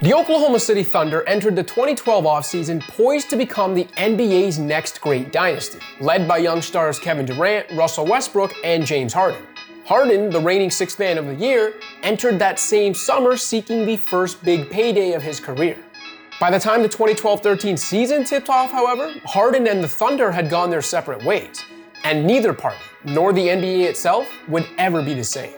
The Oklahoma City Thunder entered the 2012 offseason poised to become the NBA's next great dynasty, led by young stars Kevin Durant, Russell Westbrook, and James Harden. Harden, the reigning Sixth Man of the Year, entered that same summer seeking the first big payday of his career. By the time the 2012-13 season tipped off, however, Harden and the Thunder had gone their separate ways, and neither party, nor the NBA itself, would ever be the same.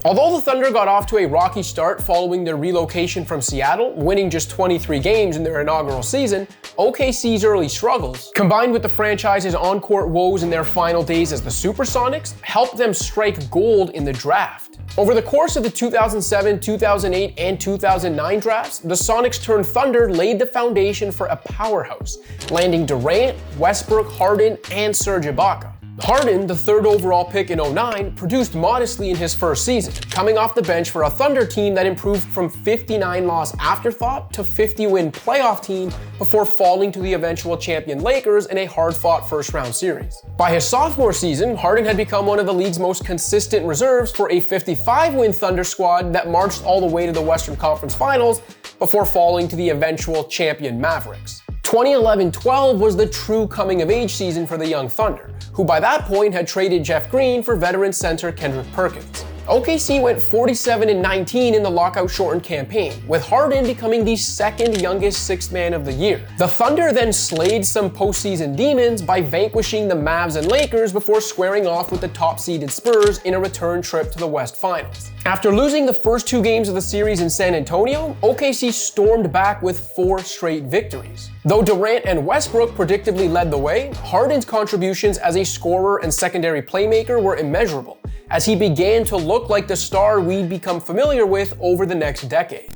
Although the Thunder got off to a rocky start following their relocation from Seattle, winning just 23 games in their inaugural season, OKC's early struggles, combined with the franchise's on-court woes in their final days as the Supersonics, helped them strike gold in the draft. Over the course of the 2007, 2008, and 2009 drafts, the Sonics turned Thunder laid the foundation for a powerhouse, landing Durant, Westbrook, Harden, and Serge Ibaka. Harden, the third overall pick in 2009, produced modestly in his first season, coming off the bench for a Thunder team that improved from 59-loss afterthought to 50-win playoff team before falling to the eventual champion Lakers in a hard-fought first-round series. By his sophomore season, Harden had become one of the league's most consistent reserves for a 55-win Thunder squad that marched all the way to the Western Conference Finals before falling to the eventual champion Mavericks. 2011-12 was the true coming-of-age season for the young Thunder, who by that point had traded Jeff Green for veteran center Kendrick Perkins. OKC went 47-19 in the lockout-shortened campaign, with Harden becoming the second youngest Sixth Man of the Year. The Thunder then slayed some postseason demons by vanquishing the Mavs and Lakers before squaring off with the top-seeded Spurs in a return trip to the West Finals. After losing the first two games of the series in San Antonio, OKC stormed back with 4 straight victories. Though Durant and Westbrook predictably led the way, Harden's contributions as a scorer and secondary playmaker were immeasurable, as he began to look like the star we'd become familiar with over the next decade.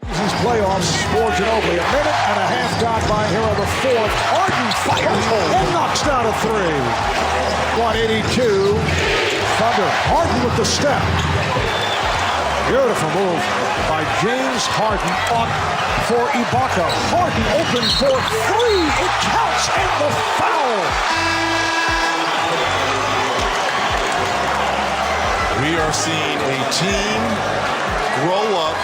These playoffs, Ford Ginobili, a minute and a half gone by here on the fourth. Harden fires and knocks down a three. 182. Thunder. Harden with the step. Beautiful move by James Harden on for Ibaka. Harden open for three. It counts and the foul. We are seeing a team grow up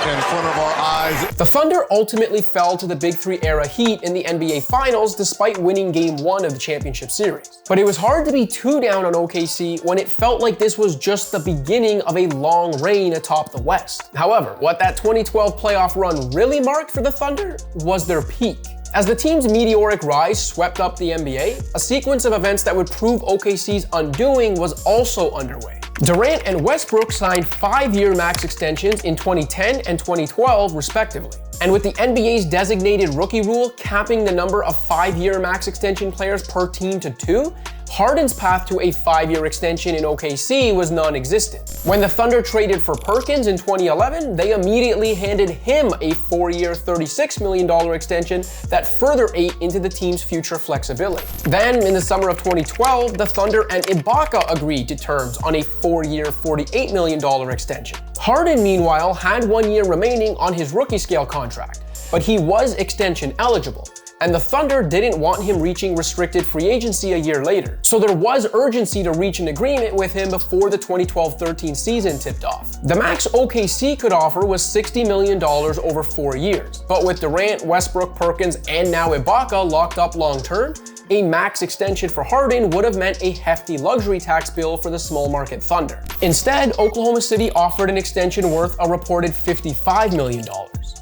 in front of our eyes. The Thunder ultimately fell to the Big Three era Heat in the NBA Finals despite winning Game 1 of the championship series. But it was hard to be too down on OKC when it felt like this was just the beginning of a long reign atop the West. However, what that 2012 playoff run really marked for the Thunder was their peak. As the team's meteoric rise swept up the NBA, a sequence of events that would prove OKC's undoing was also underway. Durant and Westbrook signed 5-year max extensions in 2010 and 2012, respectively. And with the NBA's designated rookie rule capping the number of 5-year max extension players per team to 2, Harden's path to a 5-year extension in OKC was non-existent. When the Thunder traded for Perkins in 2011, they immediately handed him a 4-year, $36 million extension that further ate into the team's future flexibility. Then, in the summer of 2012, the Thunder and Ibaka agreed to terms on a 4-year, $48 million extension. Harden, meanwhile, had 1 year remaining on his rookie scale contract, but he was extension eligible, and the Thunder didn't want him reaching restricted free agency a year later. So there was urgency to reach an agreement with him before the 2012-13 season tipped off. The max OKC could offer was $60 million over 4 years, but with Durant, Westbrook, Perkins, and now Ibaka locked up long-term, a max extension for Harden would have meant a hefty luxury tax bill for the small market Thunder. Instead, Oklahoma City offered an extension worth a reported $55 million.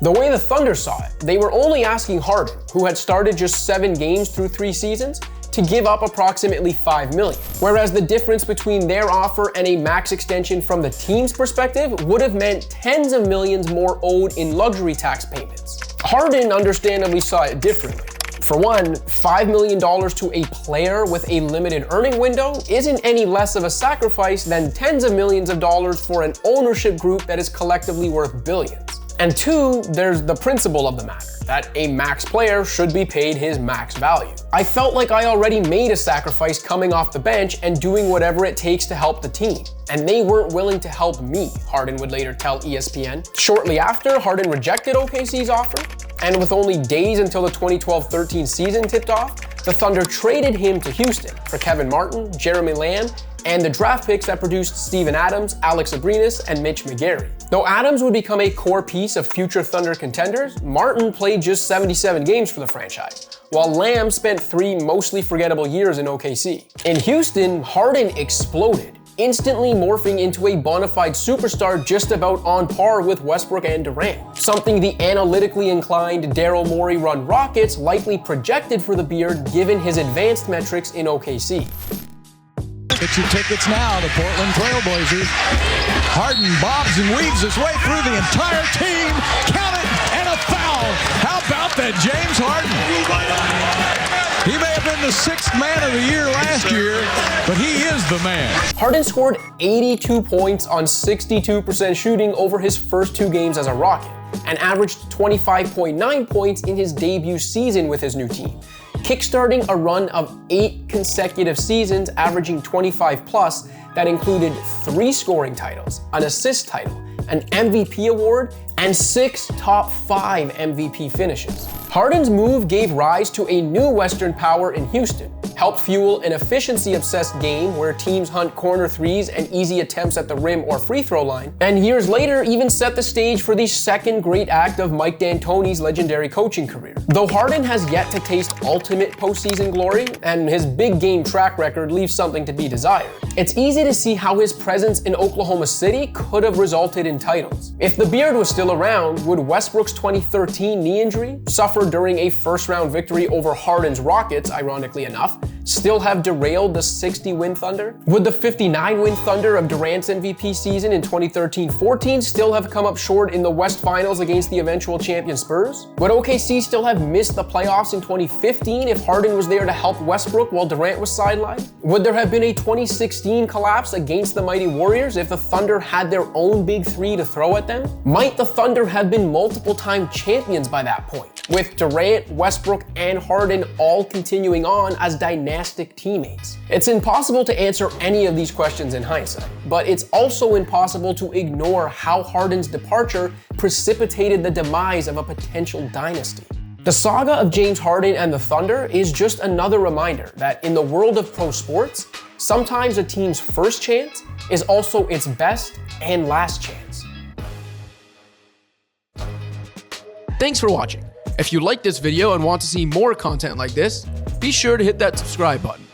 The way the Thunder saw it, they were only asking Harden, who had started just 7 games through 3 seasons, to give up approximately $5 million, whereas the difference between their offer and a max extension from the team's perspective would have meant tens of millions more owed in luxury tax payments. Harden understandably saw it differently. For one, $5 million to a player with a limited earning window isn't any less of a sacrifice than tens of millions of dollars for an ownership group that is collectively worth billions. And 2, there's the principle of the matter, that a max player should be paid his max value. I felt like I already made a sacrifice coming off the bench and doing whatever it takes to help the team, and they weren't willing to help me, Harden would later tell ESPN. Shortly after, Harden rejected OKC's offer, and with only days until the 2012-13 season tipped off, The Thunder traded him to Houston for Kevin Martin, Jeremy Lamb, and the draft picks that produced Steven Adams, Alex Abrines, and Mitch McGary. Though Adams would become a core piece of future Thunder contenders, Martin played just 77 games for the franchise, while Lamb spent 3 mostly forgettable years in OKC. In Houston, Harden exploded, instantly morphing into a bona fide superstar just about on par with Westbrook and Durant, something the analytically inclined Daryl Morey-run Rockets likely projected for the Beard given his advanced metrics in OKC. Get your tickets now, the Portland Trailblazers. Harden bobs and weaves his way through the entire team. Count it, and a foul. How about that, James Harden? He may have been the 6th man of the year last year, but he is the man. Harden scored 82 points on 62% shooting over his first 2 games as a Rocket, and averaged 25.9 points in his debut season with his new team, kickstarting a run of 8 consecutive seasons averaging 25 plus that included 3 scoring titles, an assist title, an MVP award, and 6 top 5 MVP finishes. Harden's move gave rise to a new Western power in Houston, helped fuel an efficiency-obsessed game where teams hunt corner threes and easy attempts at the rim or free throw line, and years later even set the stage for the second great act of Mike D'Antoni's legendary coaching career. Though Harden has yet to taste ultimate postseason glory, and his big game track record leaves something to be desired, it's easy to see how his presence in Oklahoma City could have resulted in titles. If the Beard was still around, would Westbrook's 2013 knee injury, suffered during a first-round victory over Harden's Rockets, ironically enough, still have derailed the 60-win Thunder? Would the 59-win Thunder of Durant's MVP season in 2013-14 still have come up short in the West Finals against the eventual champion Spurs? Would OKC still have missed the playoffs in 2015 if Harden was there to help Westbrook while Durant was sidelined? Would there have been a 2016 collapse against the mighty Warriors if the Thunder had their own big 3 to throw at them? Might the Thunder have been multiple-time champions by that point, with Durant, Westbrook, and Harden all continuing on as dynastic teammates? It's impossible to answer any of these questions in hindsight, but it's also impossible to ignore how Harden's departure precipitated the demise of a potential dynasty. The saga of James Harden and the Thunder is just another reminder that in the world of pro sports, sometimes a team's first chance is also its best and last chance. Thanks for watching. If you liked this video and want to see more content like this, be sure to hit that subscribe button.